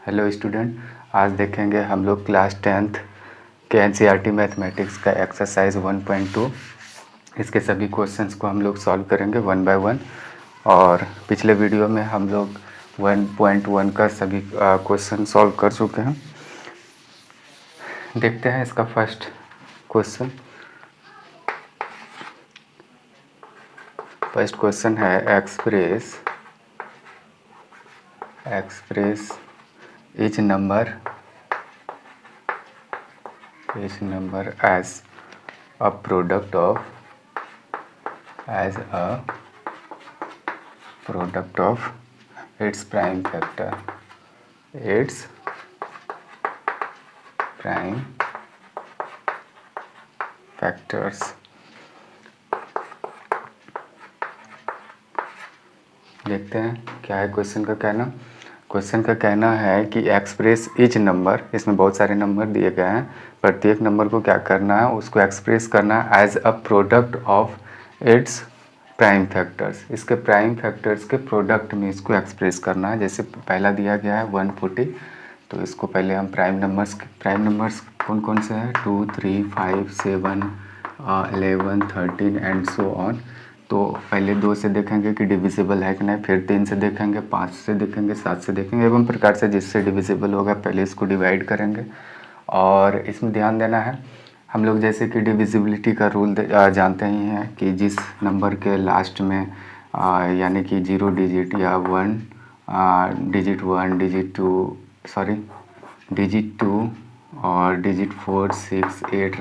Hello student, आज देखेंगे हम लोग क्लास 10th के एनसीईआरटी मैथमेटिक्स का एक्सरसाइज 1.2। इसके सभी क्वेश्चंस को हम लोग सॉल्व करेंगे वन बाय वन। और पिछले वीडियो में हम लोग 1.1 का सभी क्वेश्चन सॉल्व कर चुके हैं। देखते हैं इसका फर्स्ट क्वेश्चन। फर्स्ट क्वेश्चन है express each number as a product of its prime factors। देखते हैं क्या है क्वेश्चन का कहना। क्वेश्चन का कहना है कि एक्सप्रेस ईच नंबर, इसमें बहुत सारे नंबर दिए गए हैं, प्रत्येक नंबर को क्या करना है, उसको एक्सप्रेस करना है as a product of its prime factors. इसके प्राइम फैक्टर्स के प्रोडक्ट में इसको एक्सप्रेस करना है। जैसे पहला दिया गया है 140, तो इसको पहले हम प्राइम नंबर्स कौन कौन से हैं, 2 3 5 7 11 13 एंड सो ऑन। तो पहले 2 से देखेंगे कि डिविजिबल है कि नहीं, फिर 3 से देखेंगे, 5 से देखेंगे, 7 से देखेंगे, एवं प्रकार से जिससे डिविजिबल होगा पहले इसको डिवाइड करेंगे। और इसमें ध्यान देना है, हम लोग जैसे कि डिविजिबिलिटी का रूल जानते ही हैं कि जिस नंबर के लास्ट में यानी कि 0 डिजिट या 1 डिजिट 1 डिजिट 2 और डिजिट 4 6 8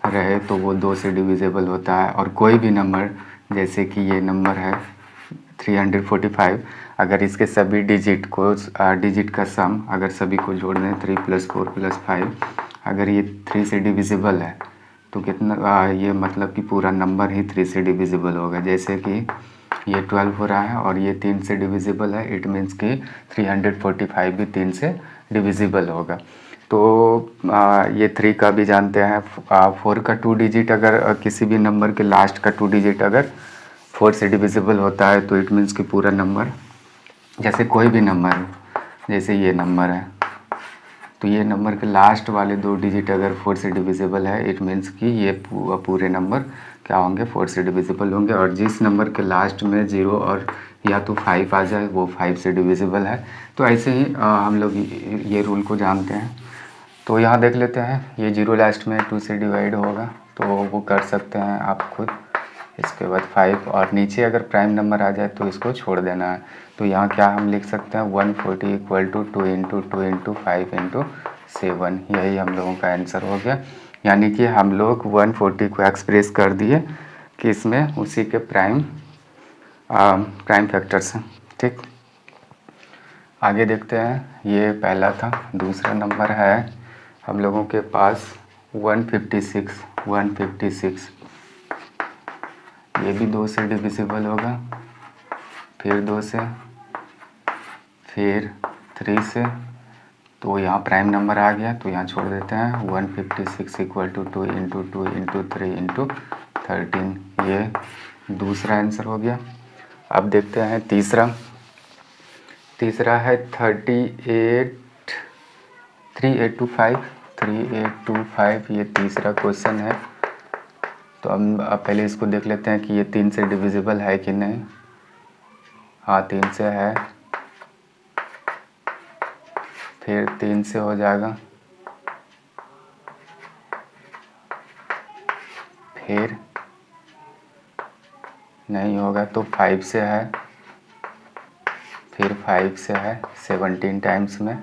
रहे तो वो 2 से डिविजिबल होता है। और कोई भी नंबर, जैसे कि ये नंबर है 345, अगर इसके सभी डिजिट का सम अगर सभी को जोड़ दें 3 + 4 + 5, अगर ये 3 से डिविजिबल है तो कितना ये मतलब कि पूरा नंबर ही 3 से डिविजिबल होगा। जैसे कि ये 12 हो रहा है और ये 3 से डिविजिबल है, इट मीन्स कि 345 भी 3 से डिविजिबल होगा। तो ये 3 का भी जानते हैं। 4 का 2 डिजिट अगर किसी भी नंबर के लास्ट का 2 डिजिट अगर 4 से डिविजिबल होता है तो इट मीन्स कि पूरा नंबर, जैसे कोई भी नंबर है, जैसे ये नंबर है, तो ये नंबर के लास्ट वाले 2 डिजिट अगर 4 से डिविजिबल है, इट मीन्स कि ये पूरे नंबर क्या होंगे, 4 से डिविजिबल होंगे। और जिस नंबर के लास्ट में 0 और या तो 5 आ जाए वो 5 से डिविजिबल है। तो ऐसे ही हम लोग ये रूल को जानते हैं। तो यहाँ देख लेते हैं, ये 0 लास्ट में 2 से डिवाइड होगा तो वो कर सकते हैं आप खुद। इसके बाद 5 और नीचे अगर प्राइम नंबर आ जाए तो इसको छोड़ देना है। तो यहाँ क्या हम लिख सकते हैं, 140 = 2 × 2 × 5 × 7। यही हम लोगों का आंसर हो गया। यानी कि हम लोग 140 को एक्सप्रेस कर दिए कि इसमें उसी के प्राइम फैक्टर्स हैं। ठीक, आगे देखते हैं। ये पहला था। दूसरा नंबर है हम लोगों के पास 156। ये भी 2 से डिविजिबल होगा, फिर 2 से, फिर 3 से। तो यहाँ प्राइम नंबर आ गया तो यहाँ छोड़ देते हैं। 156 = 2 × 2 × 3 × 13। ये दूसरा आंसर हो गया। अब देखते हैं तीसरा है 3825। ये तीसरा क्वेश्चन है। तो अब पहले इसको देख लेते हैं कि ये 3 से डिविजिबल है कि नहीं। हाँ, 3 से है, फिर 3 से हो जाएगा, फिर नहीं होगा तो 5 से है, फिर 5 से है 17 टाइम्स में।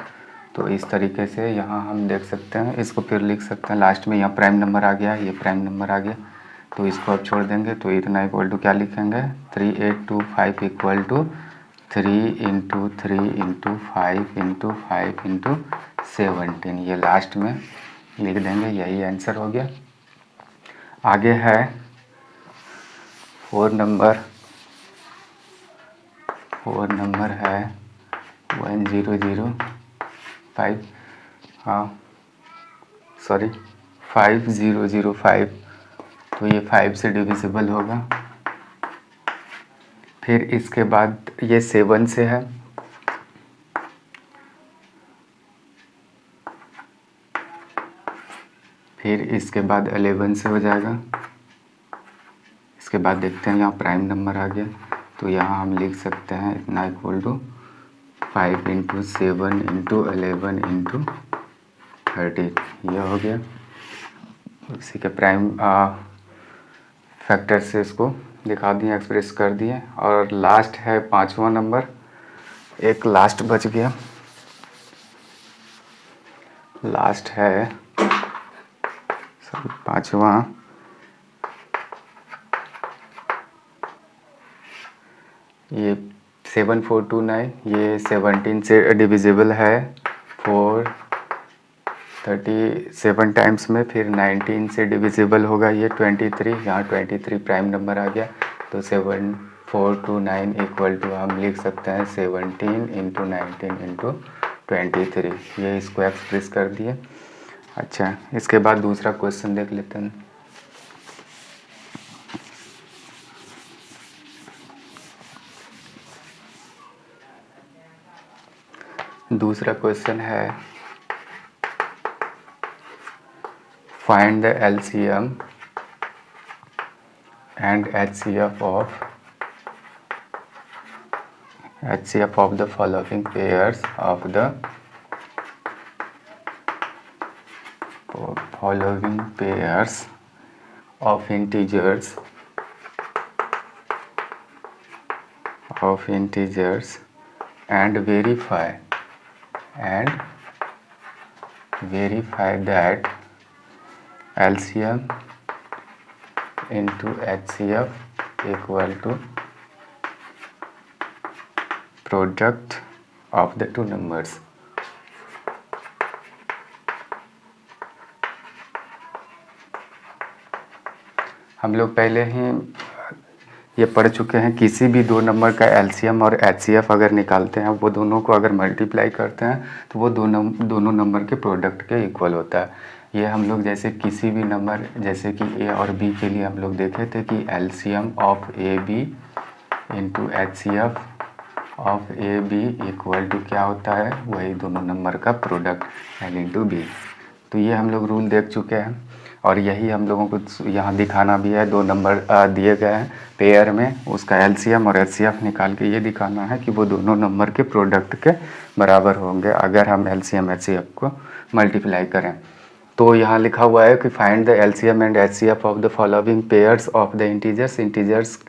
तो इस तरीके से यहाँ हम देख सकते हैं, इसको फिर लिख सकते हैं लास्ट में। यहाँ प्राइम नंबर आ गया, ये प्राइम नंबर आ गया, तो इसको अब छोड़ देंगे। तो इतना इक्वल टू क्या लिखेंगे, 3825 = 3 × 3 × 5 × 5 × 17। ये लास्ट में लिख देंगे, यही आंसर हो गया। आगे है 4 नंबर है 1005, हाँ सॉरी 5005। तो ये 5 से डिविजिबल होगा। फिर इसके बाद ये 7 से है, फिर इसके बाद 11 से हो जाएगा। इसके बाद देखते हैं यहाँ प्राइम नंबर आ गया, तो यहाँ हम लिख सकते हैं इतना equal to 5 into 7 into 11 into 13, यह हो गया। इसी के प्राइम फैक्टर से इसको दिखा दिए, एक्सप्रेस कर दिए। और लास्ट है 5वां नंबर, एक लास्ट बच गया। लास्ट है 5वां, ये 7429, ये 17 से डिविजिबल है 437 टाइम्स में। फिर 19 से डिविजिबल होगा ये 23, यहाँ 23 प्राइम नंबर आ गया। तो 7429 इक्वल टू हम लिख सकते हैं 17 इंटू 19 इंटू 23, ये इसको एक्सप्रेस कर दिए। अच्छा, इसके बाद दूसरा क्वेश्चन देख लेते हैं। दूसरा क्वेश्चन है find the LCM and HCF of the following pairs of the following pairs of integers and verify that LCM into HCF equal to product of the two numbers। हम लोग पहले ही ये पढ़ चुके हैं, किसी भी दो नंबर का LCM और HCF अगर निकालते हैं, वो दोनों को अगर मल्टीप्लाई करते हैं तो वो दोनों नंबर के प्रोडक्ट के इक्वल होता है। ये हम लोग जैसे किसी भी नंबर, जैसे कि A और B के लिए हम लोग देखे थे कि LCM of AB into HCF of AB equal to क्या होता है, वही दोनों नंबर का प्रोडक्ट L इंटू B। तो ये हम लोग रूल देख चुके हैं, और यही हम लोगों को यहाँ दिखाना भी है। दो नंबर दिए गए हैं पेयर में, उसका LCM और HCF निकाल के ये दिखाना है कि वो दोनों नंबर के प्रोडक्ट के बराबर होंगे अगर हम LCM HCF को मल्टीप्लाई करें। तो यहाँ लिखा हुआ है कि find the LCM and HCF of the following pairs of the integers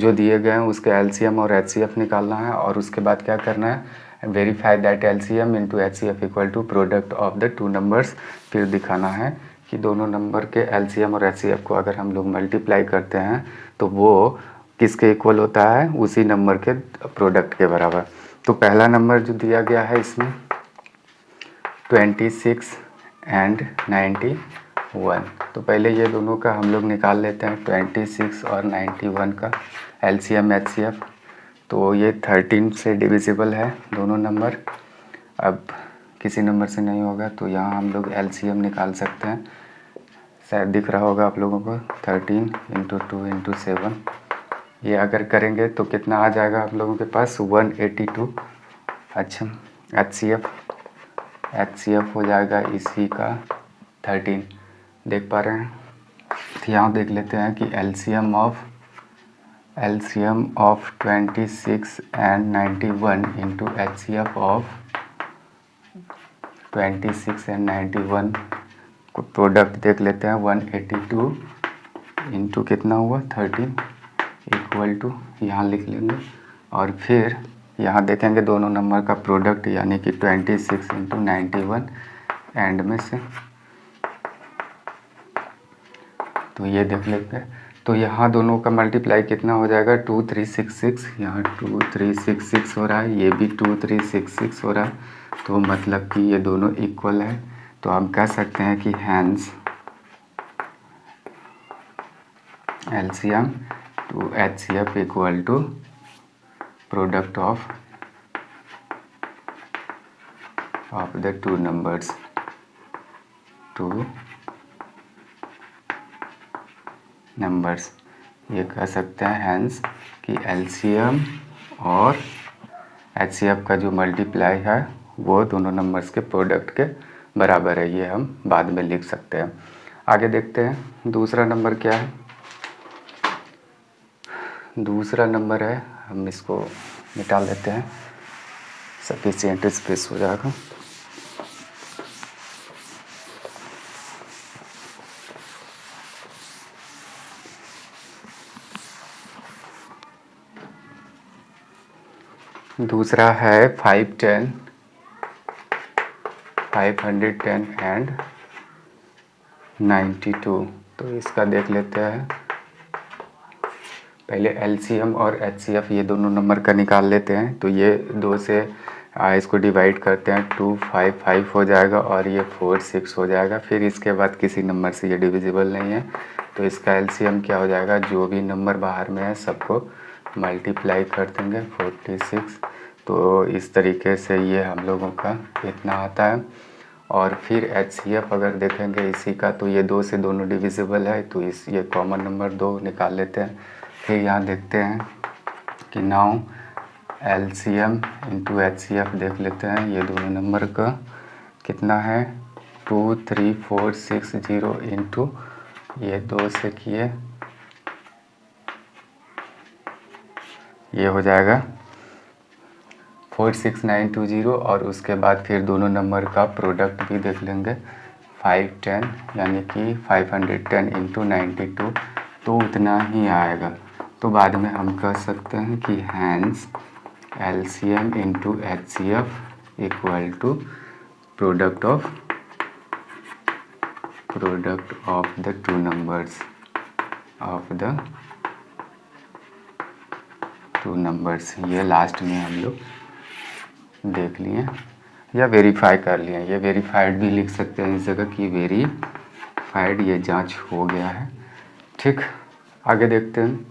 जो दिए गए हैं उसके LCM और HCF निकालना है, और उसके बाद क्या करना है, verify that LCM into HCF equal to product of the two numbers. फिर दिखाना है कि दोनों नंबर के LCM और HCF को अगर हम लोग मल्टीप्लाई करते हैं तो वो किसके इक्वल होता है, उसी नंबर के प्रोडक्ट के बराबर। तो पहला नंबर जो दिया गया है इसमें 26 एंड 91, तो पहले ये दोनों का हम लोग निकाल लेते हैं, 26 और 91 का LCM HCF। तो ये 13 से डिविजिबल है दोनों नंबर। अब किसी नंबर से नहीं होगा तो यहाँ हम लोग LCM निकाल सकते हैं, शायद दिख रहा होगा आप लोगों को, 13 इंटू 2 इंटू 7। ये अगर करेंगे तो कितना आ जाएगा आप लोगों के पास, 182। अच्छा, HCF हो जाएगा इसी का 13, देख पा रहे हैं। तो यहाँ देख लेते हैं कि LCM of 26 and 91 into HCF of 26 and 91 को प्रोडक्ट देख लेते हैं। 182 इंटू कितना हुआ 13 इक्वल टू, यहाँ लिख लेंगे, और फिर यहाँ देखेंगे दोनों नंबर का प्रोडक्ट, यानी कि 26 इंटू 91 एंड में से। तो ये देख लेते हैं, तो यहाँ दोनों का मल्टीप्लाई कितना हो जाएगा, 2366, यहाँ 2366 हो रहा है, ये भी 2366 हो रहा है। तो मतलब कि ये दोनों इक्वल है। तो हम कह सकते हैं कि hence LCM to HCF equal to product of the two numbers, ये कह सकते हैं हैंस कि LCM और HCF का जो मल्टीप्लाई है वो दोनों नंबर्स के प्रोडक्ट के बराबर है। ये हम बाद में लिख सकते हैं। आगे देखते हैं दूसरा नंबर क्या है। दूसरा नंबर है, हम इसको निकाल लेते हैं, सफिशिएंट स्पेस हो जाएगा। दूसरा है 510, 510 एंड 92। तो इसका देख लेते हैं, पहले एलसीएम और एचसीएफ ये दोनों नंबर का निकाल लेते हैं। तो ये 2 से इसको डिवाइड करते हैं, 255 हो जाएगा और ये 46 हो जाएगा। फिर इसके बाद किसी नंबर से ये डिविजिबल नहीं है, तो इसका एलसीएम क्या हो जाएगा, जो भी नंबर बाहर में है सबको मल्टीप्लाई कर देंगे 46। तो इस तरीके से ये हम लोगों का इतना आता है। और फिर एचसीएफ अगर देखेंगे इसी का, तो ये 2 से दोनों डिविजिबल है, तो इस ये कॉमन नंबर 2 निकाल लेते हैं। फिर यहाँ देखते हैं कि नाउ एलसीएम इंटू एचसीएफ देख लेते हैं, ये दोनों नंबर का कितना है, 23460 इंटू ये 2 से किए, ये हो जाएगा 46920। और उसके बाद फिर दोनों नंबर का प्रोडक्ट भी देख लेंगे, 510 यानी कि 510 इंटू 92, तो उतना ही आएगा। तो बाद में हम कह सकते हैं कि hence LCM into HCF equal to product of the two numbers ये लास्ट में हम लोग देख लिए या वेरीफाई कर लिए। ये वेरीफाइड भी लिख सकते हैं इस जगह कि वेरीफाइड, ये जांच हो गया है। ठीक, आगे देखते हैं।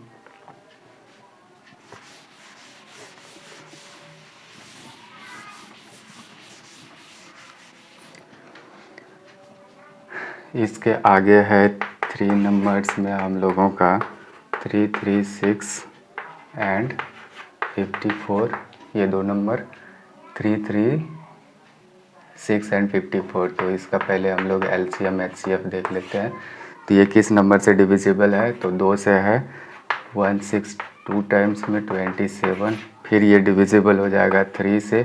इसके आगे है 3 नंबर्स में हम लोगों का 336 एंड 54, ये 2 नंबर 336 एंड 54। तो इसका पहले हम लोग एलसीएम एचसीएफ देख लेते हैं। तो ये किस नंबर से डिविजिबल है, तो 2 से है, 162 टाइम्स में 27। फिर ये डिविजिबल हो जाएगा 3 से,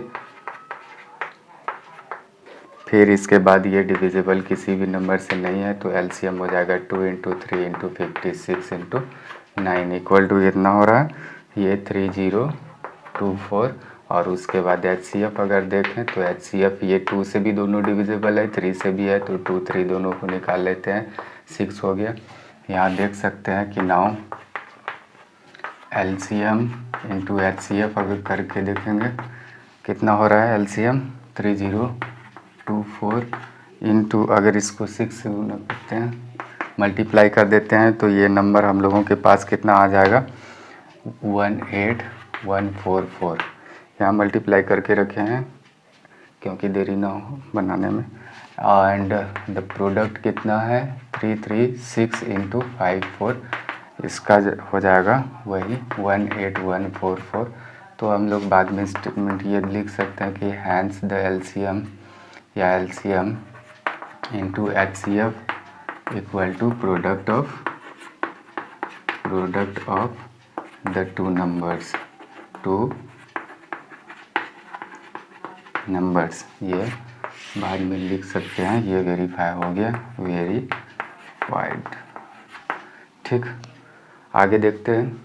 फिर इसके बाद ये डिविजिबल किसी भी नंबर से नहीं है, तो एलसीएम हो जाएगा 2 into 3 into 56 into 9 equal to इतना हो रहा है, ये 3024। और उसके बाद एचसीएफ अगर देखें तो एचसीएफ ये 2 से भी दोनों डिविजिबल है, 3 से भी है, तो 2 3 दोनों को निकाल लेते हैं, 6 हो गया। यहाँ देख सकते हैं कि नाउ एलसीएम इंटू एचसीएफ अगर करके देखेंगे कितना हो रहा है, एलसीएम 3024 इंटू, अगर इसको 6 से गुना करते हैं, मल्टीप्लाई कर देते हैं, तो ये नंबर हम लोगों के पास कितना आ जाएगा, 18144। यहाँ मल्टीप्लाई करके रखे हैं क्योंकि देरी ना हो बनाने में। एंड द प्रोडक्ट कितना है, 336 इंटू 54, इसका हो जाएगा वही 18144। तो हम लोग बाद में स्टेटमेंट ये लिख सकते हैं कि हैंस द एलसीएम या LCM into HCF equal to product of the two numbers, ये बाद में लिख सकते हैं। ये वेरीफाई हो गया, वेरीफाइड। ठीक, आगे देखते हैं।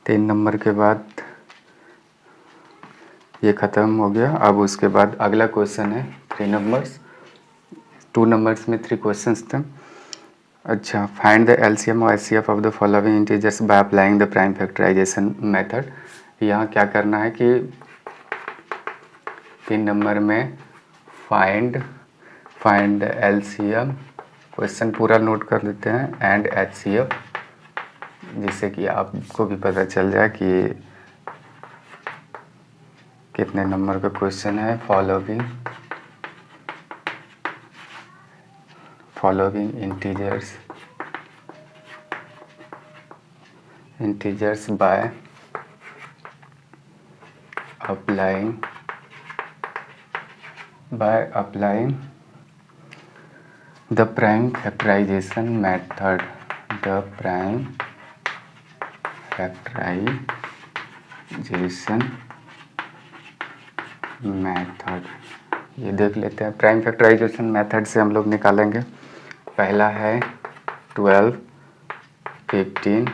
तीन नंबर के बाद ये ख़त्म हो गया। अब उसके बाद अगला क्वेश्चन है 3 नंबर्स, 2 नंबर्स में 3 क्वेश्चंस थे। अच्छा, फाइंड द एलसीएम और HCF of the following integers by applying the prime factorization method. यहाँ क्या करना है कि 3 नंबर में फाइंड एलसीएम, क्वेश्चन पूरा नोट कर लेते हैं, एंड एचसीएफ, जिससे कि आपको भी पता चल जाए कि कितने नंबर का क्वेश्चन है। Following integers integers by applying the prime factorization method, the prime factorization method. ये देख लेते हैं। प्राइम फैक्टराइजेशन मेथड से हम लोग निकालेंगे। पहला है 12, 15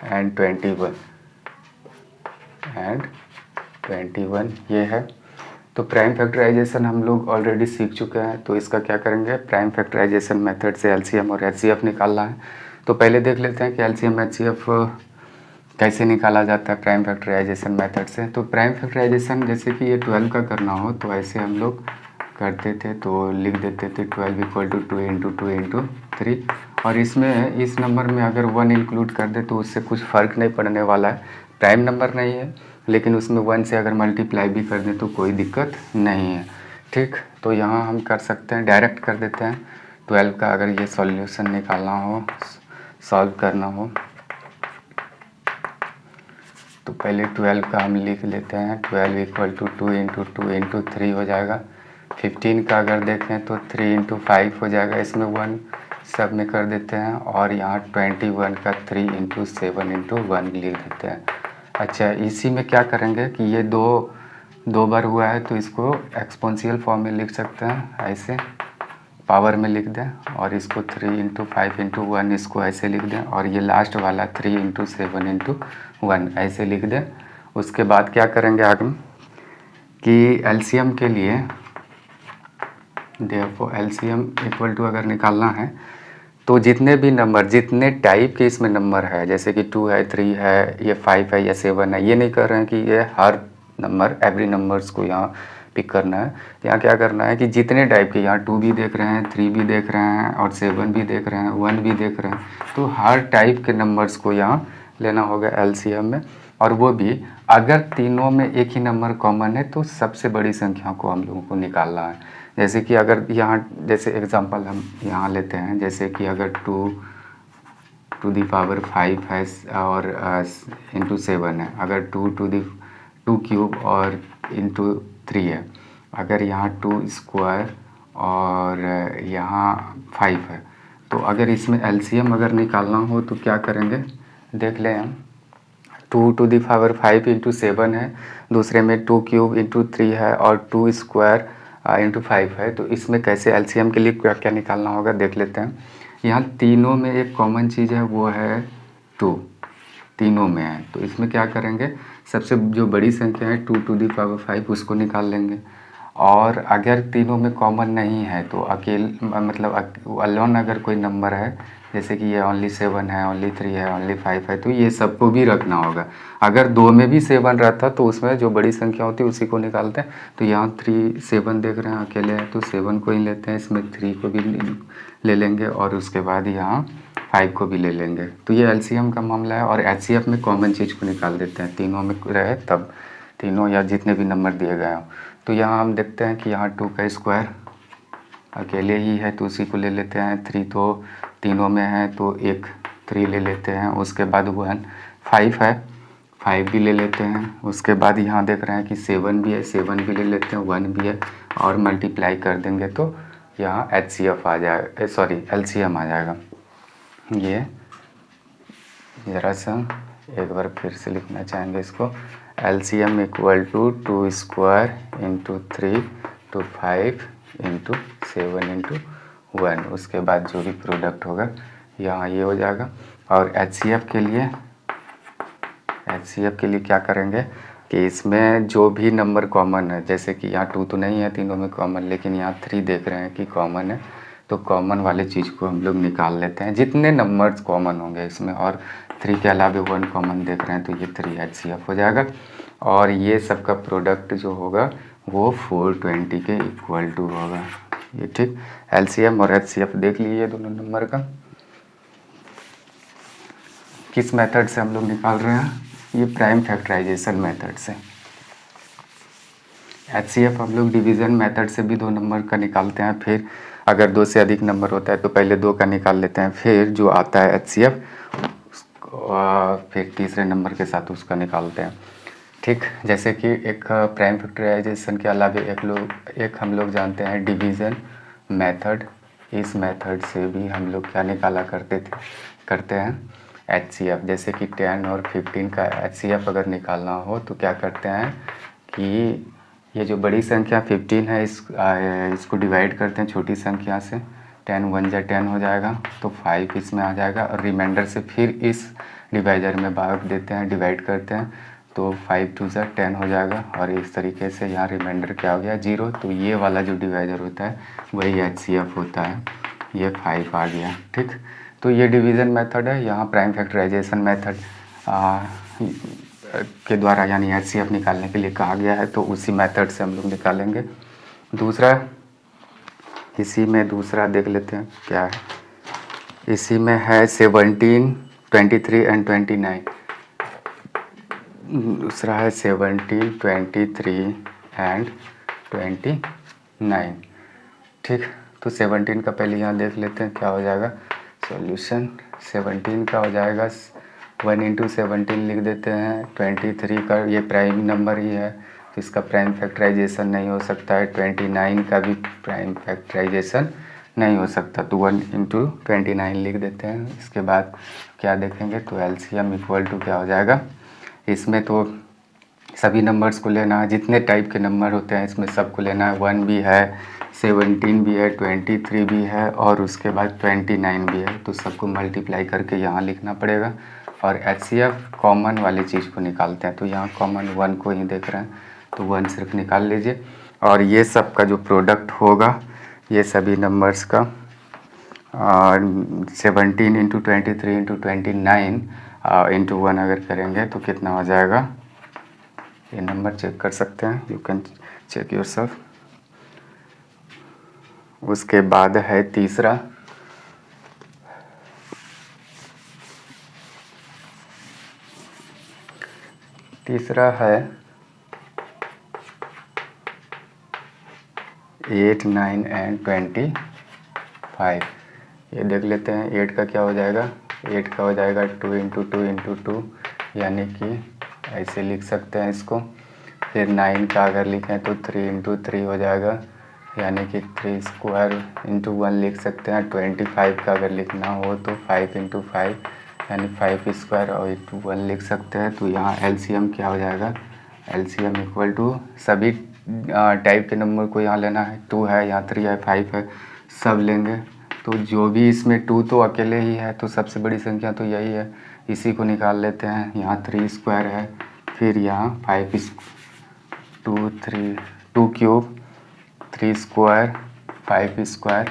एंड 21 ये है। तो प्राइम फैक्टराइजेशन हम लोग ऑलरेडी सीख चुके हैं, तो इसका क्या करेंगे, प्राइम फैक्टराइजेशन मेथड से एलसीएम और एचसीएफ निकालना है। तो पहले देख लेते हैं कि एलसीएम एचसीएफ कैसे निकाला जाता है प्राइम फैक्टराइजेशन मेथड से। तो प्राइम फैक्टराइजेशन जैसे कि ये 12 का करना हो तो ऐसे हम लोग करते थे, तो लिख देते थे 12 = 2 × 2 × 3। और इसमें इस नंबर में अगर 1 इंक्लूड कर दे तो उससे कुछ फ़र्क नहीं पड़ने वाला है, प्राइम नंबर नहीं है, लेकिन उसमें 1 से अगर मल्टीप्लाई भी कर दें तो कोई दिक्कत नहीं है। ठीक, तो यहाँ हम कर सकते हैं, डायरेक्ट कर देते हैं 12 का। अगर ये सॉल्यूशन निकालना हो, सॉल्व करना हो, तो पहले 12 का हम लिख लेते हैं। 12 = 2 × 2 × 3 हो जाएगा। 15 का अगर देखें तो 3 × 5 हो जाएगा, इसमें 1 सब में कर देते हैं। और यहाँ 21 का 3 × 7 × 1 लिख देते हैं। अच्छा, इसी में क्या करेंगे कि ये दो बार हुआ है तो इसको एक्सपोनेंशियल फॉर्म में लिख सकते हैं, ऐसे पावर में लिख दें। और इसको 3 × 5 × 1 इसको ऐसे लिख दें। और ये लास्ट वाला 3 × 7 × 1 ऐसे लिख दें। उसके बाद क्या करेंगे आगे कि एलसीएम के लिए देखो, एलसीएम इक्वल टू अगर निकालना है तो जितने भी नंबर, जितने टाइप के इसमें नंबर है, जैसे कि 2 है, 3 है, ये 5 है या 7 है, ये नहीं कर रहे हैं कि ये हर नंबर एवरी नंबर्स को यहाँ पिक करना है। यहाँ क्या करना है कि जितने टाइप के, यहाँ 2 भी देख रहे हैं, 3 भी देख रहे हैं और 7 भी देख रहे हैं, 1 भी देख रहे हैं, तो हर टाइप के नंबर्स को यहाँ लेना होगा एलसीएम में। और वो भी अगर तीनों में एक ही नंबर कॉमन है तो सबसे बड़ी संख्या को हम लोगों को निकालना है। जैसे कि अगर यहाँ, जैसे एग्जांपल हम यहाँ लेते हैं, जैसे कि अगर 2 × 5 है और इंटू 7 है, अगर 2³ और इंटू 3 है, अगर यहाँ 2² और यहाँ 5 है, तो अगर इसमें एलसीएम अगर निकालना हो तो क्या करेंगे, देख लें हम। 2 × 5 × 7 है, दूसरे में 2³ × 3 है और 2² × 5 है। तो इसमें कैसे एलसीएम के लिए क्या क्या निकालना होगा देख लेते हैं। यहाँ तीनों में एक कॉमन चीज़ है, वो है 2, तीनों में है। तो इसमें क्या करेंगे, सबसे जो बड़ी संख्या है 2 × 5 उसको निकाल लेंगे। और अगर तीनों में कॉमन नहीं है तो मतलब अलोन अगर कोई नंबर है, जैसे कि ये ओनली 7 है, ओनली 3 है, ओनली 5 है, तो ये सबको भी रखना होगा। अगर 2 में भी 7 रहता तो उसमें जो बड़ी संख्या होती है उसी को निकालते हैं। तो यहाँ 3 7 देख रहे हैं अकेले हैं तो 7 को ही लेते हैं, इसमें 3 को भी ले लेंगे और उसके बाद यहाँ 5 को भी ले लेंगे। तो ये एलसीएम का मामला है। और एचसीएफ में कॉमन चीज़ को निकाल देते हैं, तीनों में रहे तब, तीनों या जितने भी नंबर दिए गए हों। तो यहाँ हम देखते हैं कि यहाँ 2 का स्क्वायर अकेले ही है तो उसी को ले लेते हैं। 3 तो तीनों में है तो एक 3 ले लेते हैं। उसके बाद 1 5 है, 5 भी ले लेते हैं। उसके बाद यहाँ देख रहे हैं कि 7 भी है, 7 भी ले लेते हैं, 1 भी है और मल्टीप्लाई कर देंगे तो यहाँ एचसीएफ आ जाएगा, सॉरी एलसीएम आ जाएगा। ये ज़रा सा एक बार फिर से लिखना चाहेंगे इसको, एलसीएम = 2² × 3 × 5 × 7 × 1। उसके बाद जो भी प्रोडक्ट होगा यहाँ ये हो जाएगा। और एचसीएफ के लिए क्या करेंगे कि इसमें जो भी नंबर कॉमन है, जैसे कि यहाँ 2 तो नहीं है तीनों में कॉमन, लेकिन यहाँ 3 देख रहे हैं कि कॉमन है, तो कॉमन वाले चीज़ को हम लोग निकाल लेते हैं। जितने नंबर्स कॉमन होंगे इसमें, और 3 के अलावा 1 कॉमन देख रहे हैं तो ये 3 एचसीएफ हो जाएगा। और ये सब का प्रोडक्ट जो होगा वो 420 के इक्वल टू होगा। ये ठीक, एलसीएम और एचसीएफ देख लीजिए दोनों नंबर का। किस मेथड से हम लोग निकाल रहे हैं, ये प्राइम फैक्टराइजेशन मेथड से। एचसीएफ हम लोग डिवीज़न मेथड से भी 2 नंबर का निकालते हैं। फिर अगर 2 से अधिक नंबर होता है तो पहले 2 का निकाल लेते हैं, फिर जो आता है एचसीएफ फिर तीसरे नंबर के साथ उसका निकालते हैं। ठीक, जैसे कि एक प्राइम फैक्टराइजेशन के अलावा एक हम लोग जानते हैं डिवीज़न मेथड। इस मेथड से भी हम लोग क्या निकाला करते हैं HCF। जैसे कि 10 और 15 का HCF अगर निकालना हो तो क्या करते हैं कि ये जो बड़ी संख्या 15 है इसको डिवाइड करते हैं छोटी संख्या से। 10 1 जा 10 हो जाएगा तो 5 इसमें आ जाएगा और रिमाइंडर से फिर इस डिवाइजर में भाग देते हैं, डिवाइड करते हैं तो 5 2 जा 10 हो जाएगा। और इस तरीके से यहाँ रिमाइंडर क्या हो गया 0। तो ये वाला जो डिवाइजर होता है वही HCF होता है। ये 5 आ गया। ठीक, तो ये डिवीज़न मेथड है। यहाँ प्राइम फैक्टराइजेशन मेथड के द्वारा यानी HCF निकालने के लिए कहा गया है, तो उसी मेथड से हम लोग निकालेंगे। दूसरा, इसी में दूसरा देख लेते हैं क्या है। इसी में है 17 23 एंड 29। दूसरा है 17 23 एंड 29। ठीक, तो 17 का पहले यहाँ देख लेते हैं क्या हो जाएगा सॉल्यूशन। 17 का हो जाएगा 1 इंटू 17 लिख देते हैं। 23 का ये प्राइम नंबर ही है तो इसका प्राइम फैक्टराइजेशन नहीं हो सकता है। 29 का भी प्राइम फैक्टराइजेशन नहीं हो सकता तो 1 इंटू 29 लिख देते हैं। इसके बाद क्या देखेंगे तो LCM इक्वल टू क्या हो जाएगा। इसमें तो सभी नंबर्स को लेना है, जितने टाइप के नंबर होते हैं इसमें सबको लेना है। 1 भी है, 17 भी है, 23 भी है और उसके बाद 29 भी है, तो सबको मल्टीप्लाई करके यहाँ लिखना पड़ेगा। और HCF कॉमन वाली चीज़ को निकालते हैं तो यहाँ कॉमन 1 को ही देख रहे हैं तो 1 सिर्फ निकाल लीजिए। और ये सब का जो प्रोडक्ट होगा ये सभी नंबर्स का 17 इंटू 23 इंटू 29 इंटू 1 अगर करेंगे तो कितना हो जाएगा। ये नंबर चेक कर सकते हैं, यू कैन चेक योरसेल्फ। उसके बाद है तीसरा, है 8 9 एंड 25। ये देख लेते हैं 8 का क्या हो जाएगा। 8 का हो जाएगा 2 इंटू 2 इंटू 2 यानी कि ऐसे लिख सकते हैं इसको। फिर 9 का अगर लिखें तो 3 इंटू 3 हो जाएगा यानी कि 3 स्क्वायर इंटू 1 लिख सकते हैं। 25 का अगर लिखना हो तो 5 इंटू 5 यानी 5 स्क्वायर और इंटू 1 लिख सकते हैं। तो यहाँ LCM क्या हो जाएगा, LCM इक्वल टू सभी टाइप के नंबर को यहाँ लेना है। 2 है, यहाँ 3 है, 5 है, सब लेंगे। तो जो भी इसमें 2 तो अकेले ही है तो सबसे बड़ी संख्या तो यही है, इसी को निकाल लेते हैं। यहाँ 3 स्क्वायर है, फिर यहाँ 5 2 क्यूब 3 स्क्वायर 5 स्क्वायर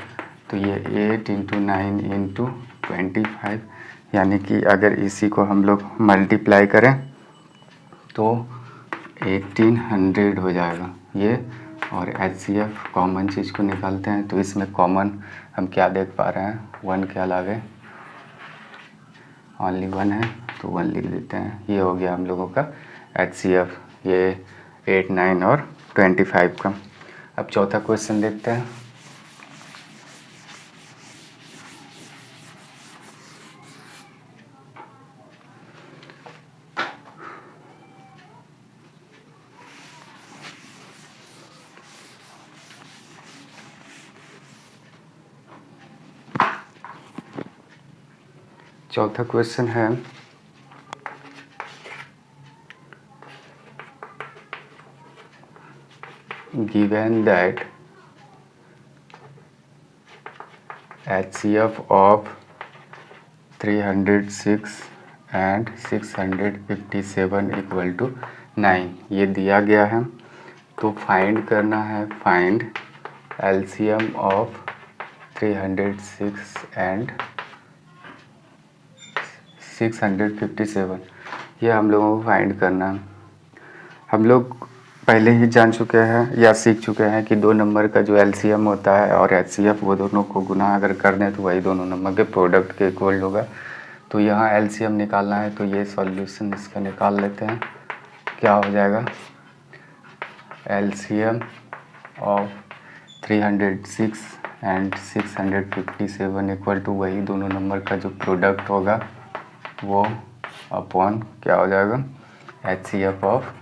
तो ये 8 इंटू 9 इंटू 25 यानी कि अगर इसी को हम लोग मल्टीप्लाई करें तो 1800 हो जाएगा ये। और HCF कॉमन चीज़ को निकालते हैं तो इसमें कॉमन हम क्या देख पा रहे हैं, 1 के अलावे ओनली 1 है तो 1 लिख देते हैं। ये हो गया हम लोगों का HCF, ये 8 9 और 25 का। अब चौथा क्वेश्चन देखते हैं। चौथा क्वेश्चन है given that HCF of 306 and 657 equal to 9 ये दिया गया है। तो फाइंड करना है, फाइंड LCM ऑफ 306 एंड 657, ये हम लोगों को फाइंड करना है। हम लोग पहले ही जान चुके हैं या सीख चुके हैं कि दो नंबर का जो LCM होता है और HCF वो दोनों को गुना अगर कर दें तो वही दोनों नंबर के प्रोडक्ट के इक्वल होगा। तो यहाँ LCM निकालना है तो ये सॉल्यूशन इसका निकाल लेते हैं। क्या हो जाएगा, LCM of 306 and 657 equal to वही दोनों नंबर का जो प्रोडक्ट होगा वो अपॉन क्या हो जाएगा HCF of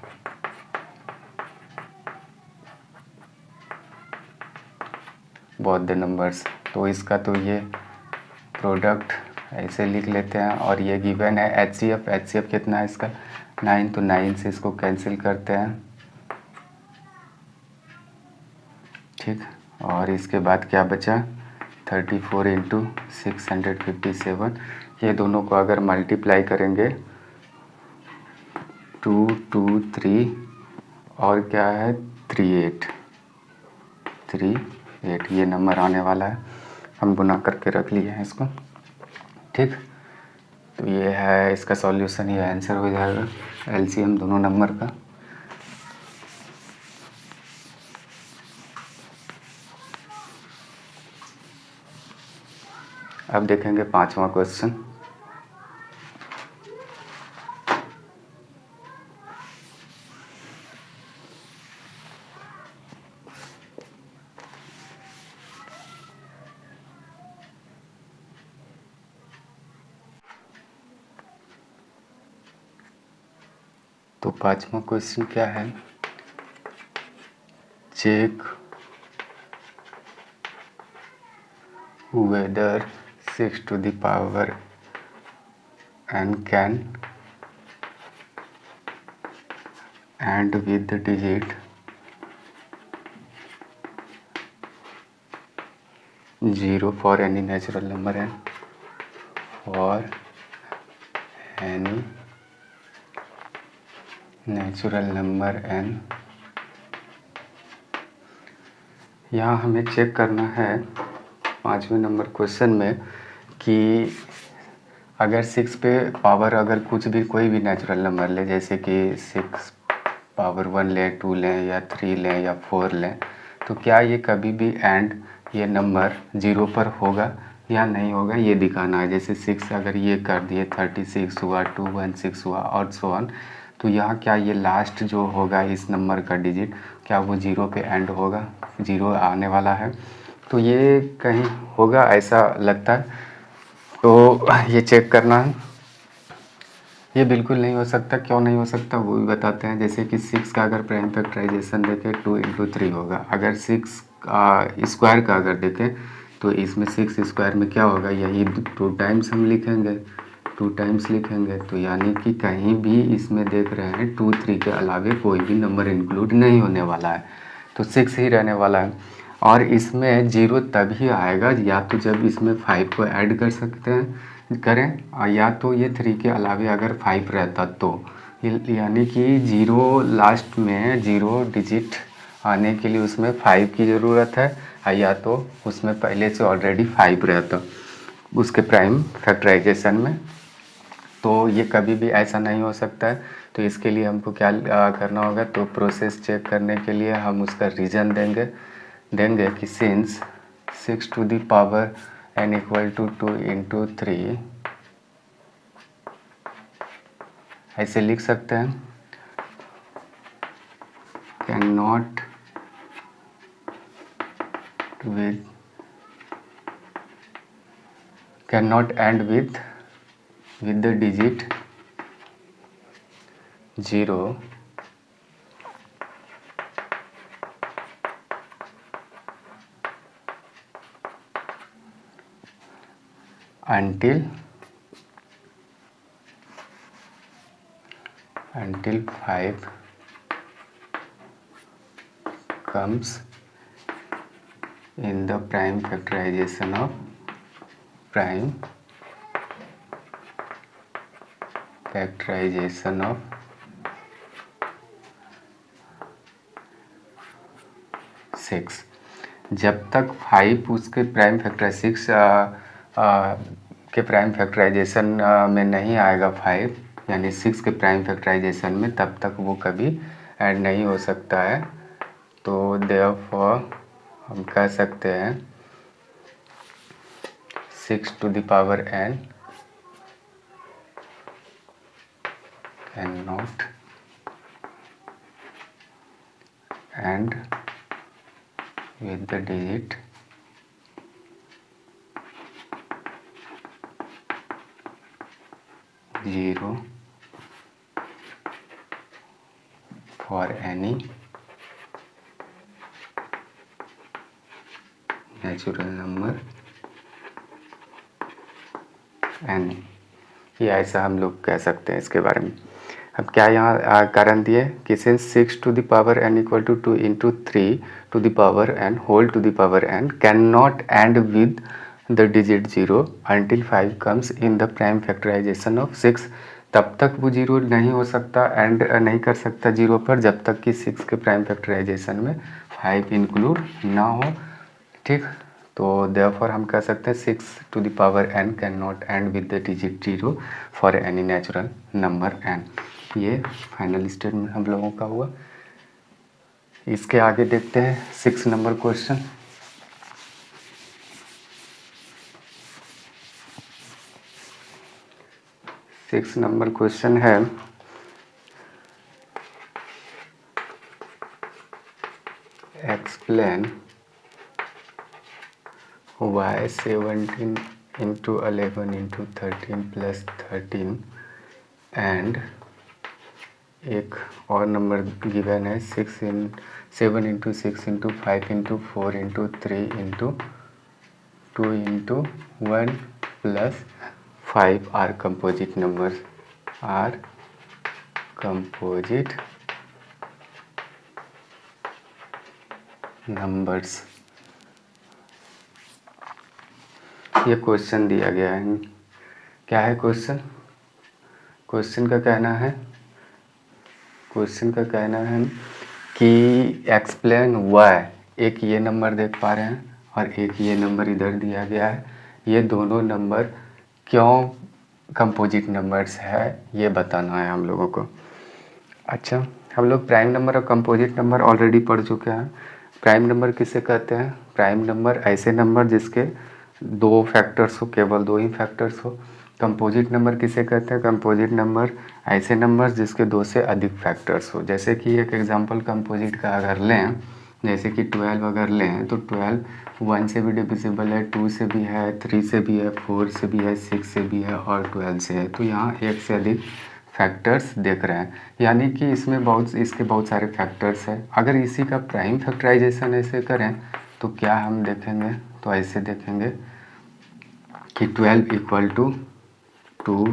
both the numbers. तो इसका तो ये प्रोडक्ट ऐसे लिख लेते हैं और ये गिवन है HCF कितना है इसका 9, तो 9 से इसको कैंसिल करते हैं, ठीक। और इसके बाद क्या बचा 34 इंटू 657, ये दोनों को अगर मल्टीप्लाई करेंगे 2 2 3 और क्या है 38 ये नंबर आने वाला है, हम गुना करके रख लिए हैं इसको, ठीक। तो ये है इसका सॉल्यूशन, ये आंसर हो जाएगा LCM दोनों नंबर का। अब देखेंगे 5वां क्वेश्चन। तो 5वां क्वेश्चन क्या है, check whether 6 to the power n can end with the digit 0 for any natural number n, for any natural number n। यहाँ हमें चेक करना है 5वें नंबर क्वेश्चन में कि अगर 6 पे पावर अगर कुछ भी कोई भी नेचुरल नंबर ले, जैसे कि 6 पावर 1 लें, 2 लें या 3 लें या 4 लें, तो क्या ये कभी भी एंड ये नंबर 0 पर होगा या नहीं होगा ये दिखाना है। जैसे 6 अगर ये कर दिए 36 हुआ, 216 हुआ और सो ऑन, तो यहाँ क्या ये लास्ट जो होगा इस नंबर का डिजिट क्या वो 0 पे एंड होगा, 0 आने वाला है। तो ये कहीं होगा ऐसा लगता है, तो ये चेक करना है। ये बिल्कुल नहीं हो सकता, क्यों नहीं हो सकता वो भी बताते हैं। जैसे कि 6 का अगर प्राइम फैक्टराइजेशन देखें 2 इंटू 3 होगा, अगर 6 स्क्वायर का अगर देखें तो इसमें 6 स्क्वायर में क्या होगा, यही 2 टाइम्स हम लिखेंगे, 2 टाइम्स लिखेंगे। तो यानी कि कहीं भी इसमें देख रहे हैं 2 3 के अलावे कोई भी नंबर इंक्लूड नहीं होने वाला है, तो 6 ही रहने वाला है। और इसमें 0 तभी आएगा या तो जब इसमें 5 को ऐड कर सकते हैं करें, और या तो ये 3 के अलावे अगर 5 रहता तो, यानी कि 0 लास्ट में 0 डिजिट आने के लिए उसमें 5 की ज़रूरत है, या तो उसमें पहले से ऑलरेडी 5 रहता उसके प्राइम फैक्टराइजेशन में। तो ये कभी भी ऐसा नहीं हो सकता है। तो इसके लिए हमको क्या करना होगा, तो प्रोसेस चेक करने के लिए हम उसका रीज़न देंगे कि since 6 to the power n equal to 2 into 3, ऐसे लिख सकते हैं, can not end with the digit 0 until 5 comes in the prime factorization of 6। जब तक 5 उसके प्राइम फैक्टर 6 के प्राइम फैक्टराइजेशन में नहीं आएगा 5, यानी 6 के प्राइम फैक्टराइजेशन में, तब तक वो कभी ऐड नहीं हो सकता है। तो देयरफॉर हम कह सकते हैं 6 to the power n can not end with the digit 0 for any natural number n, ये ऐसा हम लोग कह सकते हैं इसके बारे में। अब क्या यहाँ कारण दिए कि since 6 to the power n equal to 2 into 3 to the power n whole to the power n can not end with the digit 0 until 5 comes in the prime factorization of 6, तब तक वो 0 नहीं हो सकता, एंड नहीं कर सकता 0 पर जब तक कि 6 के प्राइम फैक्टराइजेशन में 5 इंक्लूड ना हो। ठीक, तो देयरफॉर हम कह सकते हैं 6 to the power n can not end with the digit 0 for any natural number n। ये फाइनल स्टेटमेंट हम लोगों का हुआ। इसके आगे देखते हैं 6 number question. Six number question है explain y 17 into 11 into 13 plus 13 and एक और नंबर गिवन है 7 into 6 into 5 into 4 into 3 into 2 into 1 plus 5 are composite numbers, are composite numbers. ये क्वेश्चन दिया गया है। क्या है क्वेश्चन? क्वेश्चन का कहना है कि एक्सप्लेन वाई, एक ये नंबर देख पा रहे हैं और एक ये नंबर इधर दिया गया है, ये दोनों नंबर क्यों कंपोजिट नंबर्स है ये बताना है हम लोगों को। अच्छा, हम लोग प्राइम नंबर और कंपोजिट नंबर ऑलरेडी पढ़ चुके हैं। प्राइम नंबर किसे कहते हैं? प्राइम नंबर ऐसे नंबर जिसके दो फैक्टर्स हो, केवल दो ही फैक्टर्स हो। कंपोजिट नंबर किसे कहते हैं? कंपोजिट नंबर ऐसे नंबर जिसके दो से अधिक फैक्टर्स हो। जैसे कि एक एग्जांपल कंपोजिट का अगर लें, जैसे कि 12 अगर लें तो 12 1 से भी डिविजिबल है, 2 से भी है, 3 से भी है, 4 से भी है, 6 से भी है और 12 से है। तो यहाँ एक से अधिक फैक्टर्स देख रहे हैं, यानी कि इसमें इसके बहुत सारे फैक्टर्स हैं। अगर इसी का प्राइम फैक्टराइजेशन ऐसे करें तो क्या हम देखेंगे? तो ऐसे देखेंगे कि 12 इक्वल टू 2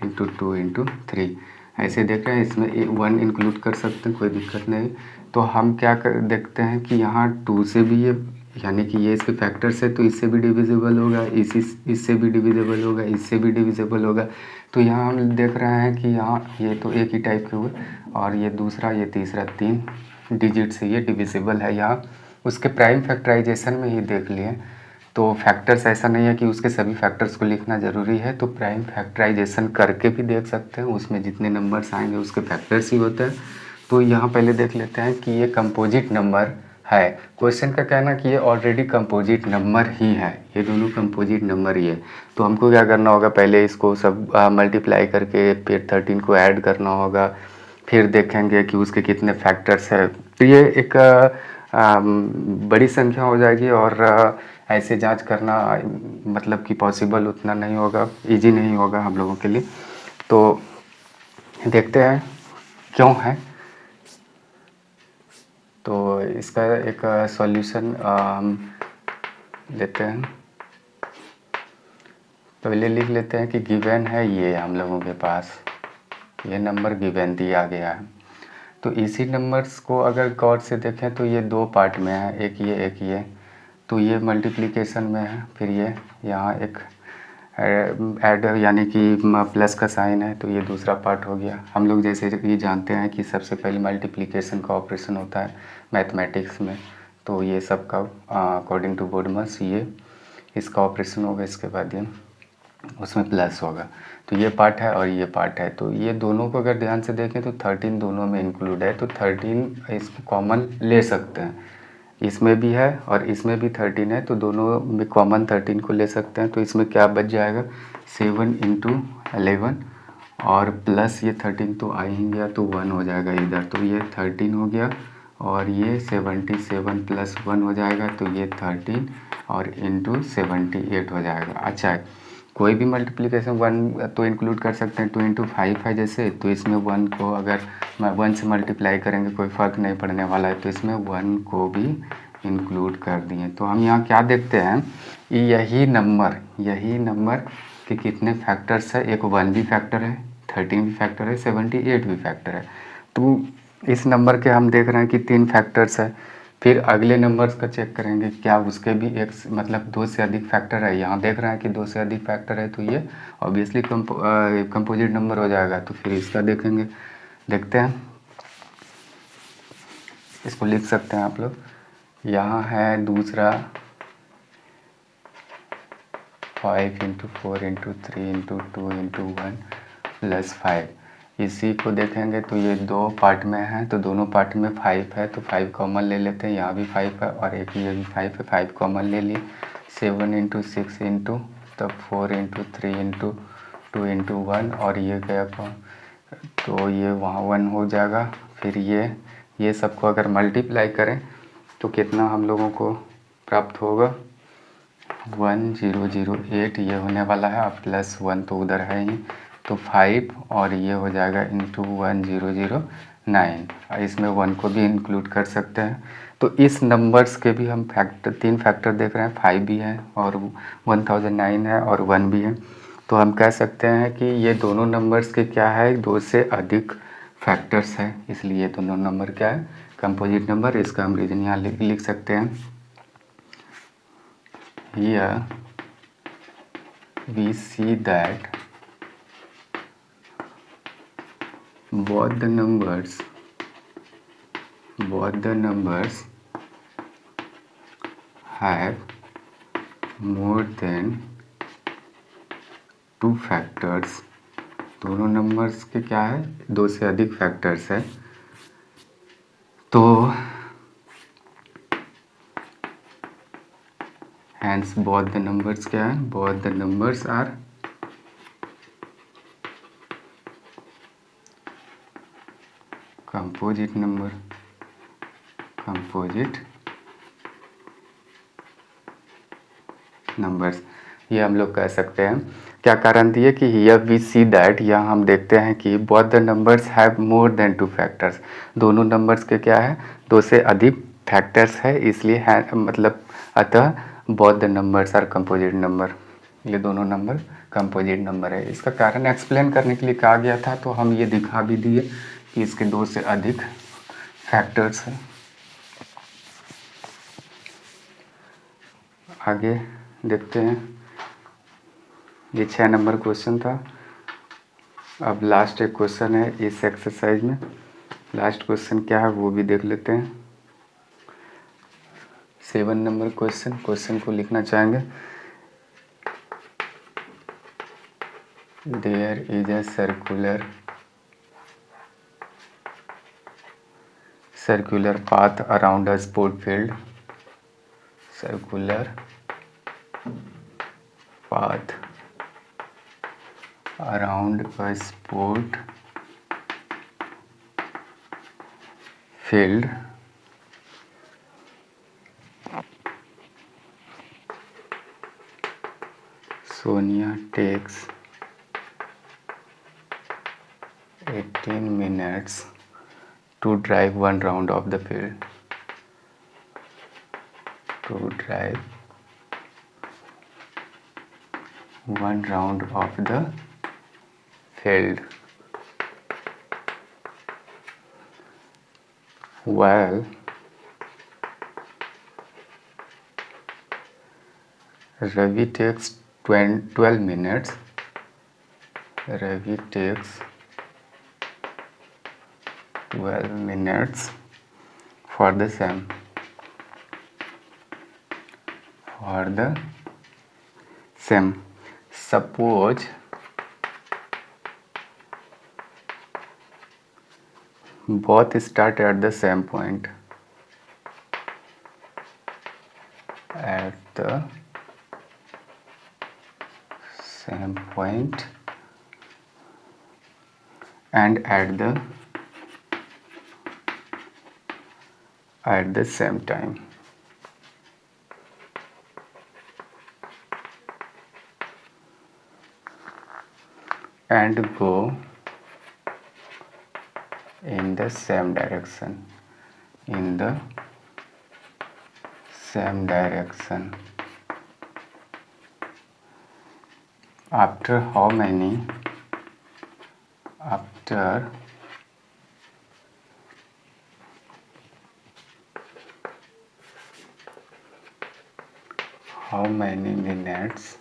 इंटू 2 इंटू 3, ऐसे देख रहे हैं। इसमें 1 इंक्लूड कर सकते हैं, कोई दिक्कत नहीं। तो हम क्या देखते हैं कि यहाँ 2 से भी ये, यानी कि ये इसके फैक्टर्स है तो इससे भी डिविजिबल होगा, इससे भी डिविजिबल होगा, इससे भी डिविजिबल होगा। तो यहाँ हम देख रहे हैं कि यहाँ ये तो एक ही टाइप के हुए और ये दूसरा, ये तीसरा, 3 डिजिट से ये डिविजिबल है। यहाँ उसके प्राइम फैक्टराइजेशन में ही देख लिए। तो फैक्टर्स ऐसा नहीं है कि उसके सभी फैक्टर्स को लिखना ज़रूरी है, तो प्राइम फैक्टराइजेशन करके भी देख सकते हैं, उसमें जितने नंबर्स आएंगे उसके फैक्टर्स ही होते हैं। तो यहाँ पहले देख लेते हैं कि ये कंपोजिट नंबर है। क्वेश्चन का कहना कि ये ऑलरेडी कंपोजिट नंबर ही है, ये दोनों कंपोजिट नंबर ही है। तो हमको क्या करना होगा? पहले इसको सब मल्टीप्लाई करके फिर 13 को ऐड करना होगा, फिर देखेंगे कि उसके कितने फैक्टर्स है। तो ये एक बड़ी संख्या हो जाएगी और ऐसे जांच करना मतलब कि पॉसिबल उतना नहीं होगा, इजी नहीं होगा हम लोगों के लिए। तो देखते हैं क्यों है। तो इसका एक सॉल्यूशन लेते हैं। पहले लिख लेते हैं कि गिवन है ये हम लोगों के पास, ये नंबर गिवन दिया गया है। तो इसी नंबर्स को अगर गौर से देखें तो ये दो पार्ट में है, एक ये। तो ये मल्टीप्लिकेशन में है, फिर ये यहाँ एक ऐड यानी कि प्लस का साइन है, तो ये दूसरा पार्ट हो गया। हम लोग जैसे कि जानते हैं कि सबसे पहले मल्टीप्लिकेशन का ऑपरेशन होता है मैथमेटिक्स में, तो ये सब का अकॉर्डिंग टू बोडमस ये इसका ऑपरेशन होगा, इसके बाद ये उसमें प्लस होगा। तो ये पार्ट है और ये पार्ट है। तो ये दोनों को अगर ध्यान से देखें तो 13 दोनों में इंक्लूड है, तो 13 इसको कॉमन ले सकते हैं, इसमें भी है और इसमें भी 13 है, तो दोनों में कॉमन 13 को ले सकते हैं। तो इसमें क्या बच जाएगा? 7 इंटू 11 और प्लस ये 13 तो आ ही गया, तो 1 हो जाएगा इधर। तो ये 13 हो गया और ये 77 प्लस 1 हो जाएगा, तो ये 13 और इंटू 78 हो जाएगा। अच्छा है, कोई भी मल्टीप्लिकेशन 1 तो इंक्लूड कर सकते हैं। 2 इंटू 5 है जैसे, तो इसमें 1 को अगर 1 से मल्टीप्लाई करेंगे कोई फ़र्क नहीं पड़ने वाला है, तो इसमें 1 को भी इंक्लूड कर दिए। तो हम यहाँ क्या देखते हैं, यही नंबर के कितने फैक्टर्स है। एक 1 भी फैक्टर है, 13 भी फैक्टर है, 78 भी फैक्टर है। तो इस नंबर के हम देख रहे हैं कि 3 फैक्टर्स है। फिर अगले नंबर्स का चेक करेंगे क्या उसके भी एक मतलब 2 से अधिक फैक्टर है। यहाँ देख रहे हैं कि 2 से अधिक फैक्टर है, तो ये ऑब्वियसली कंपोजिट नंबर हो जाएगा। तो फिर इसका देखेंगे, देखते हैं, इसको लिख सकते हैं आप लोग। यहाँ है दूसरा 5 into 4 into 3 into 2 into 1 plus 5। इसी को देखेंगे तो ये 2 पार्ट में है, तो दोनों पार्ट में 5 है, तो 5 कॉमन ले लेते हैं। यहाँ भी 5 है और एक ये भी 5 है, 5 कॉमन ले लिए। 7 इंटू 6 इंटू तब 4 इंटू 3 इंटू 2 इंटू 1, और ये गया तो ये वहाँ 1 हो जाएगा। फिर ये सबको अगर मल्टीप्लाई करें तो कितना हम लोगों को प्राप्त होगा, 1008 ये होने वाला है। अब प्लस 1 तो उधर है ही, तो 5 और ये हो जाएगा इंटू 1009। इसमें 1 को भी इंक्लूड कर सकते हैं। तो इस नंबर्स के भी हम 3 फैक्टर देख रहे हैं, 5 भी है और 1009 है और 1 भी है। तो हम कह सकते हैं कि ये दोनों नंबर्स के क्या है, 2 से अधिक फैक्टर्स है, इसलिए दोनों नंबर क्या है, कंपोजिट नंबर। इसका हम रीजन यहाँ लिख सकते हैं। Here we see that both the numbers have more than 2 factors। दोनों नंबर्स के क्या है, 2 से अधिक फैक्टर्स है। तो hence both the numbers क्या है, both the numbers are composite number, composite numbers, ये हम लोग कह सकते हैं। क्या कारण दिए कि हियर वी सी दैट, यहाँ हम देखते हैं कि both the numbers have more than 2 factors. दोनों नंबर्स के क्या है, 2 से अधिक फैक्टर्स है, इसलिए है मतलब अतः both the numbers are composite number. ये दोनों नंबर कंपोजिट नंबर है। इसका कारण एक्सप्लेन करने के लिए कहा गया था, तो हम ये दिखा भी दिए कि इसके 2 से अधिक फैक्टर्स हैं। आगे देखते हैं, ये 6 नंबर क्वेश्चन था। अब लास्ट एक क्वेश्चन है इस एक्सरसाइज में। लास्ट क्वेश्चन क्या है वो भी देख लेते हैं। 7 नंबर क्वेश्चन को लिखना चाहेंगे। There is a circular path around a sport field, circular path around a sport field Sonia takes 18 minutes to drive one round of the field. To drive one round of the field while Ravi takes 12 minutes. Ravi takes 12 minutes for the same. Suppose both start at the same point. At the same point and at the same time. and go in the same direction, in the same direction. After how many minutes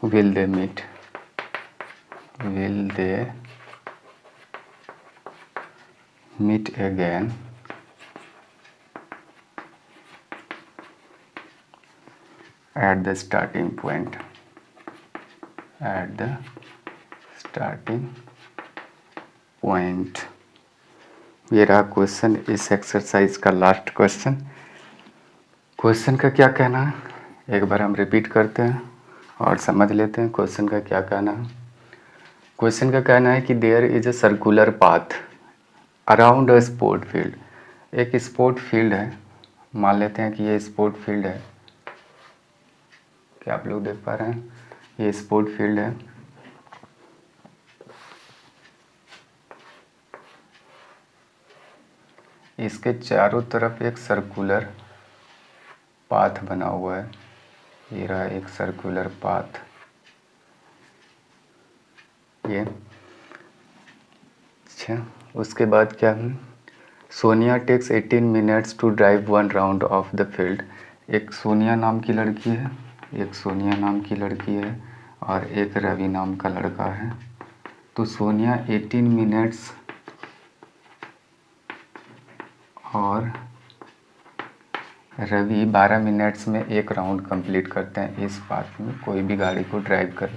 will they meet? Will they meet again at the starting point? At the starting point. ये रहा question, इस exercise का last question. Question का क्या कहना है, एक बार हम रिपीट करते हैं और समझ लेते हैं क्वेश्चन का क्या कहना है। क्वेश्चन का कहना है कि there is a circular path around a sport field. एक स्पोर्ट फील्ड है, मान लेते हैं कि ये स्पोर्ट फील्ड है। क्या आप लोग देख पा रहे हैं, ये स्पोर्ट फील्ड है। इसके चारों तरफ एक सर्कुलर पाथ बना हुआ है। ये रहा एक सर्कुलर पाथ, ये। अच्छा, उसके बाद क्या है, Sonia takes 18 minutes to drive 1 round of the field. एक सोनिया नाम की लड़की है, एक सोनिया नाम की लड़की है और एक रवि नाम का लड़का है। तो सोनिया 18 मिनट्स और रवि 12 मिनट्स में एक राउंड कंप्लीट करते हैं इस पाथ में, कोई भी गाड़ी को ड्राइव कर।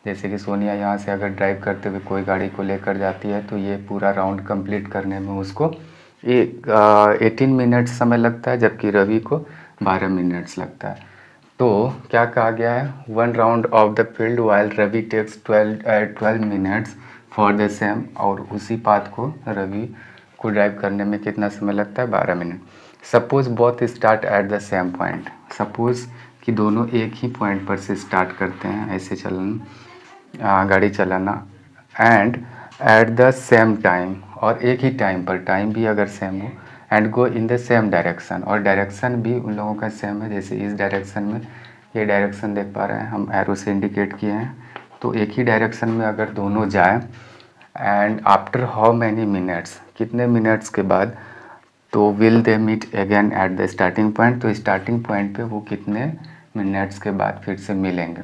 जैसे कि सोनिया यहाँ से अगर ड्राइव करते हुए कोई गाड़ी को लेकर जाती है तो ये पूरा राउंड कंप्लीट करने में उसको 18 मिनट्स समय लगता है, जबकि रवि को 12 मिनट्स लगता है। तो क्या कहा गया है, 1 round of the field while Ravi takes 12 minutes for the same. और उसी पाथ को रवि को ड्राइव करने में कितना समय लगता है, 12 minute. Suppose both start at the same point. Suppose कि दोनों एक ही पॉइंट पर से स्टार्ट करते हैं ऐसे चलना, गाड़ी चलाना, and at the same time, और एक ही टाइम पर, टाइम भी अगर सेम हो, and go in the same direction, और डायरेक्शन भी उन लोगों का सेम है। जैसे इस डायरेक्शन में, ये डायरेक्शन देख पा रहे हैं हम, एरो से इंडिकेट किए हैं, तो एक ही डायरेक्शन में अगर दोनों जाए, and after how many minutes, कितने मिनट्स के बाद, तो will they meet again at the starting point. तो स्टार्टिंग पॉइंट पे वो कितने मिनट्स के बाद फिर से मिलेंगे।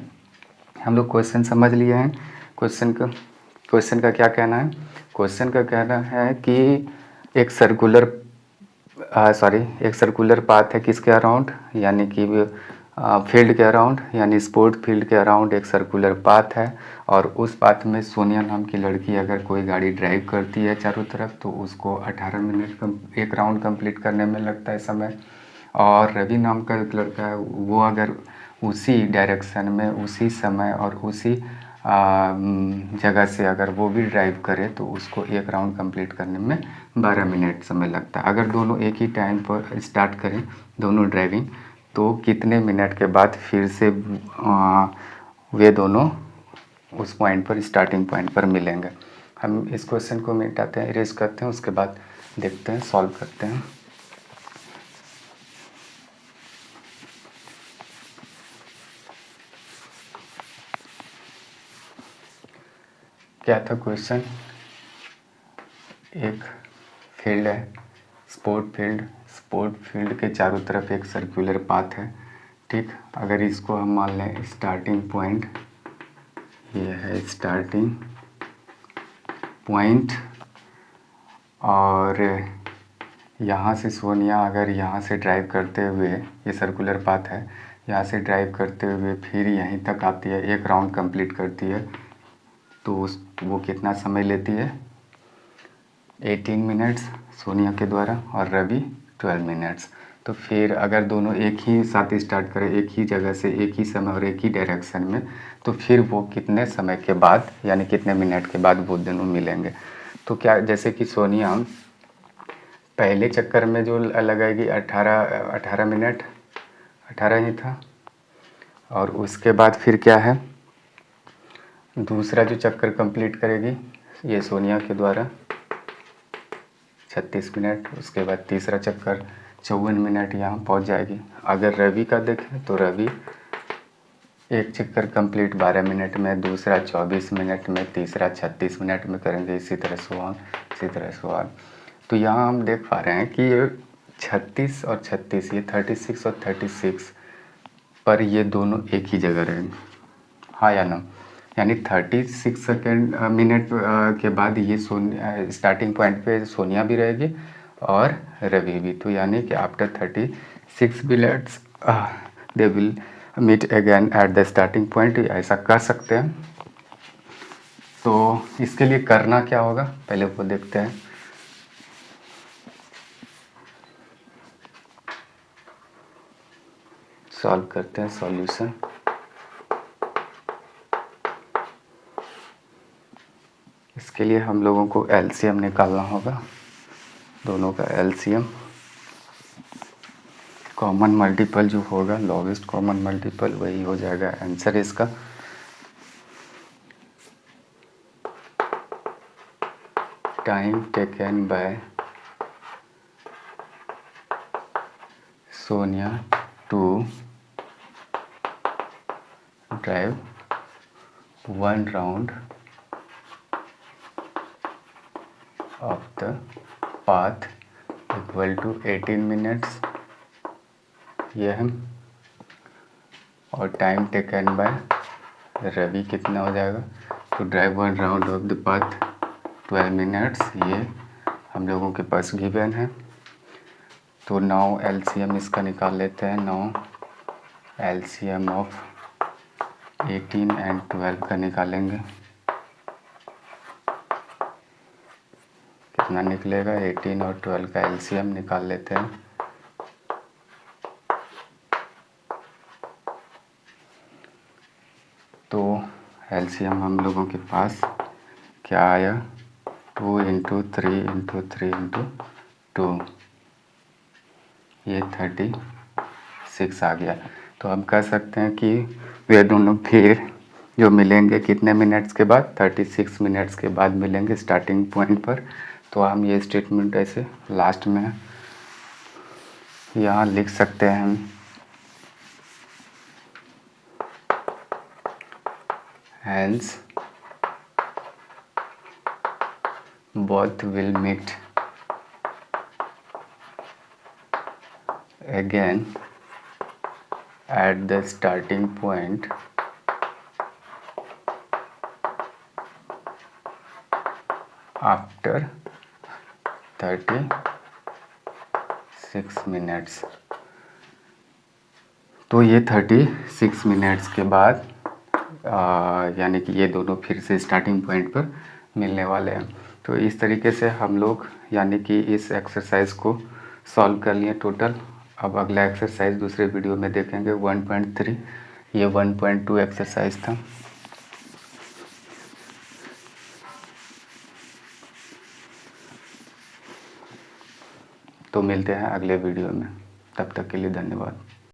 हम लोग क्वेश्चन समझ लिए हैं। क्वेश्चन का क्या कहना है, क्वेश्चन का कहना है कि एक सर्कुलर पाथ है किसके अराउंड, यानी कि फील्ड के अराउंड, यानी स्पोर्ट फील्ड के अराउंड एक सर्कुलर पाथ है। और उस पाथ में सोनिया नाम की लड़की अगर कोई गाड़ी ड्राइव करती है चारों तरफ, तो उसको 18 मिनट एक राउंड कंप्लीट करने में लगता है समय। और रवि नाम का एक लड़का है, वो अगर उसी डायरेक्शन में, उसी समय और उसी जगह से अगर वो भी ड्राइव करे, तो उसको एक राउंड कंप्लीट करने में 12 मिनट समय लगता है। अगर दोनों एक ही टाइम पर स्टार्ट करें दोनों ड्राइविंग, तो कितने मिनट के बाद फिर से वे दोनों उस पॉइंट पर, स्टार्टिंग पॉइंट पर मिलेंगे। हम इस क्वेश्चन को मिटाते हैं, इरेज करते हैं, उसके बाद देखते हैं, सॉल्व करते हैं। क्या था क्वेश्चन, एक फील्ड है, स्पोर्ट फील्ड के चारों तरफ एक सर्कुलर पाथ है, ठीक। अगर इसको हम मान लें स्टार्टिंग पॉइंट, ये है स्टार्टिंग पॉइंट, और यहाँ से सोनिया अगर यहाँ से ड्राइव करते हुए, ये सर्कुलर पाथ है, यहाँ से ड्राइव करते हुए फिर यहीं तक आती है, एक राउंड कंप्लीट करती है, तो वो कितना समय लेती है, 18 मिनट्स सोनिया के द्वारा, और रवि 12 मिनट्स। तो फिर अगर दोनों एक ही साथ स्टार्ट करें, एक ही जगह से, एक ही समय और एक ही डायरेक्शन में, तो फिर वो कितने समय के बाद, यानी कितने मिनट के बाद वो दोनों मिलेंगे। तो क्या, जैसे कि सोनिया पहले चक्कर में जो लगाएगी 18 मिनट, 18 ही था, और उसके बाद फिर क्या है, दूसरा जो चक्कर कंप्लीट करेगी ये सोनिया के द्वारा 36 मिनट। उसके बाद तीसरा चक्कर 54 मिनट यहाँ पहुँच जाएगी। अगर रवि का देखें तो रवि एक चक्कर कंप्लीट 12 मिनट में, दूसरा 24 मिनट में, तीसरा 36 मिनट में करेंगे, इसी तरह सवाल, इसी तरह सवाल। तो यहाँ हम देख पा रहे हैं कि ये 36 और 36, ये 36 और 36 पर ये दोनों एक ही जगह रहेंगे, हाँ या ना। यानी 36 सेकेंड मिनट के बाद ये स्टार्टिंग पॉइंट पे सोनिया भी रहेगी और रवि भी। तो यानी कि after 36 minutes they will meet again at the starting point, ऐसा कर सकते हैं। तो इसके लिए करना क्या होगा पहले वो देखते हैं। सॉल्व करते हैं सॉल्यूशन। इसके लिए हम लोगों को एलसीएम निकालना होगा, दोनों का एलसीएम। कॉमन मल्टीपल जो होगा, लॉगेस्ट कॉमन मल्टीपल, वही हो जाएगा आंसर इसका। Time taken by Sonia to drive 1 round of the path equal to 18 minutes, ये है। और टाइम टेकन बाय रवि कितना हो जाएगा, to drive 1 round of the path 12 minutes, ये हम लोगों के पास गिवन है। तो नाउ एलसीएम इसका निकाल लेते हैं। नाउ एलसीएम ऑफ 18 एंड 12 का निकालेंगे, कितना निकलेगा, 18 और 12 का एलसीएम निकाल लेते हैं। तो एलसीएम हम लोगों के पास क्या आया, 2 × 3 × 3 × 2, ये 36 आ गया। तो हम कह सकते हैं कि वे दोनों फिर जो मिलेंगे कितने मिनट्स के बाद, 36 मिनट्स के बाद मिलेंगे स्टार्टिंग पॉइंट पर। तो हम ये स्टेटमेंट ऐसे लास्ट में यहाँ लिख सकते हैं हम, hence both will meet again at the starting point after 36 minutes. तो ये 36 मिनट्स के बाद यानी कि ये दोनों फिर से स्टार्टिंग पॉइंट पर मिलने वाले हैं। तो इस तरीके से हम लोग यानी कि इस एक्सरसाइज को सॉल्व कर लिए टोटल। अब अगला एक्सरसाइज दूसरे वीडियो में देखेंगे 1.3, ये 1.2 एक्सरसाइज था। तो मिलते हैं अगले वीडियो में, तब तक के लिए धन्यवाद।